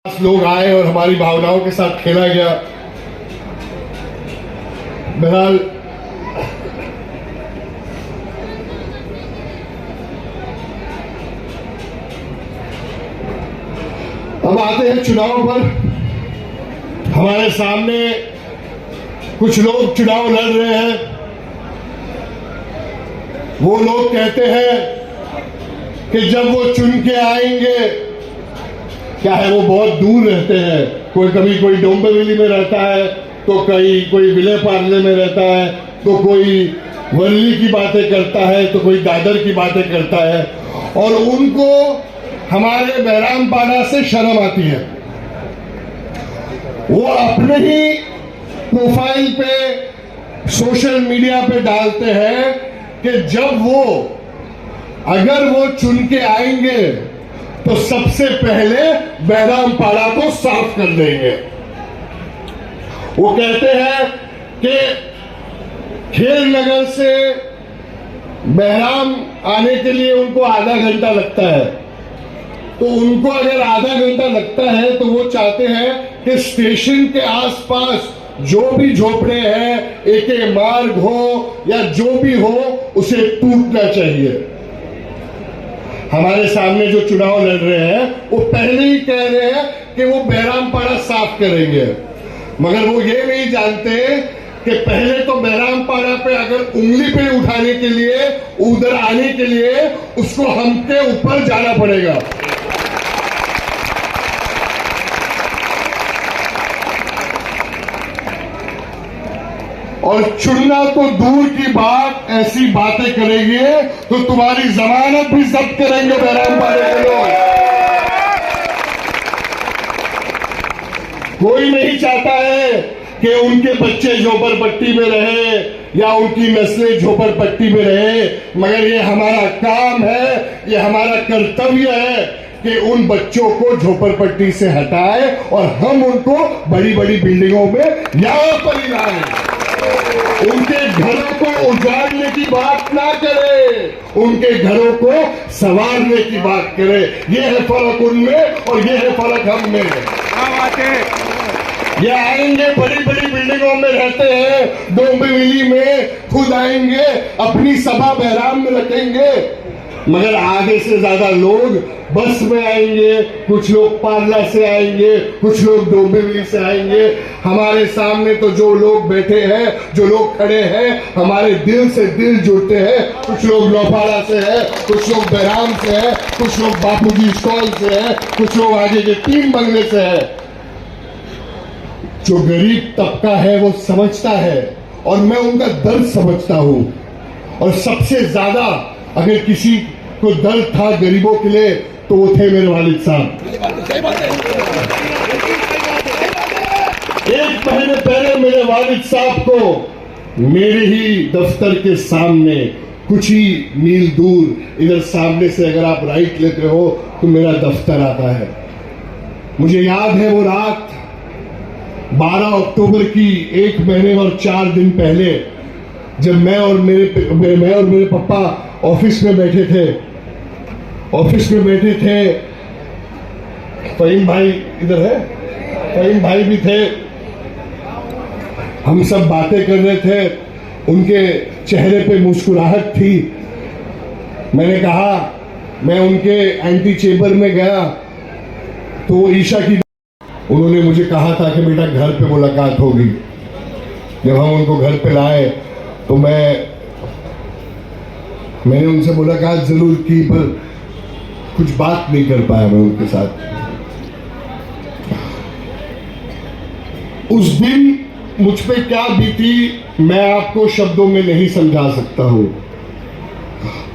लोग आए और हमारी भावनाओं के साथ खेला गया। बहरहाल अब आते हैं चुनाव पर। हमारे सामने कुछ लोग चुनाव लड़ रहे हैं। वो लोग कहते हैं कि जब वो चुन के आएंगे, क्या है, वो बहुत दूर रहते हैं। कोई डोंबिवली में रहता है, तो कोई विले पार्ले में रहता है, तो कोई वर्ली की बातें करता है, तो कोई दादर की बातें करता है, और उनको हमारे बहरामपाड़ा से शर्म आती है। वो अपने ही प्रोफाइल पे सोशल मीडिया पे डालते हैं कि जब अगर वो चुन के आएंगे तो सबसे पहले बहरामपाड़ा को साफ कर देंगे। वो कहते हैं कि खेल नगर से बहराम आने के लिए उनको आधा घंटा लगता है, तो उनको अगर आधा घंटा लगता है तो वो चाहते हैं कि स्टेशन के आसपास जो भी झोपड़े हैं, एक मार्ग हो या जो भी हो, उसे टूटना चाहिए। हमारे सामने जो चुनाव लड़ रहे हैं वो पहले ही कह रहे हैं कि वो बहरामपाड़ा साफ करेंगे, मगर वो ये नहीं जानते कि पहले तो बहरामपाड़ा पे अगर उंगली पे उठाने के लिए, उधर आने के लिए उसको हमके ऊपर जाना पड़ेगा। और चुनना तो दूर की बात, ऐसी बातें करेंगे तो तुम्हारी जमानत भी जब्त करेंगे बहरामपाड़े के लोग। कोई नहीं चाहता है कि उनके बच्चे झोपड़पट्टी में रहे या उनकी नस्लें झोपड़पट्टी में रहे, मगर ये हमारा काम है, ये हमारा कर्तव्य है कि उन बच्चों को झोपड़पट्टी से हटाए और हम उनको बड़ी बड़ी बिल्डिंगों में यहां पर ही लाएं। उनके घरों को उजाड़ने की बात ना करें, उनके घरों को संवारने की बात करें। ये है फर्क उनमें और ये है फर्क हम में। ये आएंगे, बड़ी बड़ी बिल्डिंगों में रहते हैं, डोंबिवली में खुद आएंगे, अपनी सभा बहराम में रखेंगे, मगर आधे से ज्यादा लोग बस में आएंगे, कुछ लोग पार्ला से आएंगे, कुछ लोग डोंबिवली से आएंगे। हमारे सामने तो जो लोग बैठे हैं, जो लोग खड़े हैं, हमारे दिल से दिल जुड़ते हैं। कुछ लोग नौपाड़ा से है, कुछ लोग बहराम से है, कुछ लोग बापूजी स्टॉल से है, कुछ लोग आगे के 3 बंगले से है। जो गरीब तबका है वो समझता है, और मैं उनका दर्द समझता हूं। और सबसे ज्यादा अगर किसी को दर्द था गरीबों के लिए तो वो थे मेरे वालिद साहब। 1 महीने पहले मेरे वालिद साहब को मेरे ही दफ्तर के सामने, कुछ ही मील दूर, इधर सामने से अगर आप राइट लेते हो तो मेरा दफ्तर आता है। मुझे याद है वो रात 12 अक्टूबर की, 1 महीने और 4 दिन पहले, जब मैं और मेरे पापा ऑफिस में बैठे थे। फहीम भाई इधर है, फहीम भाई भी थे। हम सब बातें कर रहे थे, उनके चेहरे पे मुस्कुराहट थी। मैंने कहा, मैं उनके एंटी चेंबर में गया तो वो ईशा की, उन्होंने मुझे कहा था कि बेटा घर पे मुलाकात होगी। जब हम उनको घर पे लाए तो मैंने उनसे मुलाकात जरूर की, पर कुछ बात नहीं कर पाया मैं उनके साथ। उस दिन मुझ पे क्या बीती मैं आपको शब्दों में नहीं समझा सकता हूं,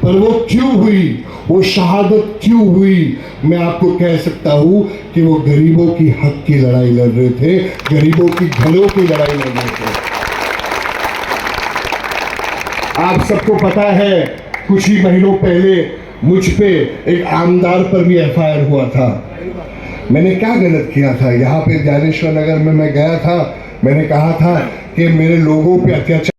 पर वो क्यों हुई, वो शहादत क्यों हुई, मैं आपको कह सकता हूं कि वो गरीबों की हक की लड़ाई लड़ रहे थे, गरीबों की घरों की लड़ाई लड़ रहे थे। आप सबको पता है, कुछ ही महीनों पहले मुझ पे एक आमदार पर भी एफआईआर हुआ था। मैंने क्या गलत किया था? यहाँ पे ज्ञानेश्वर नगर में मैं गया था, मैंने कहा था कि मेरे लोगों पे अत्याचार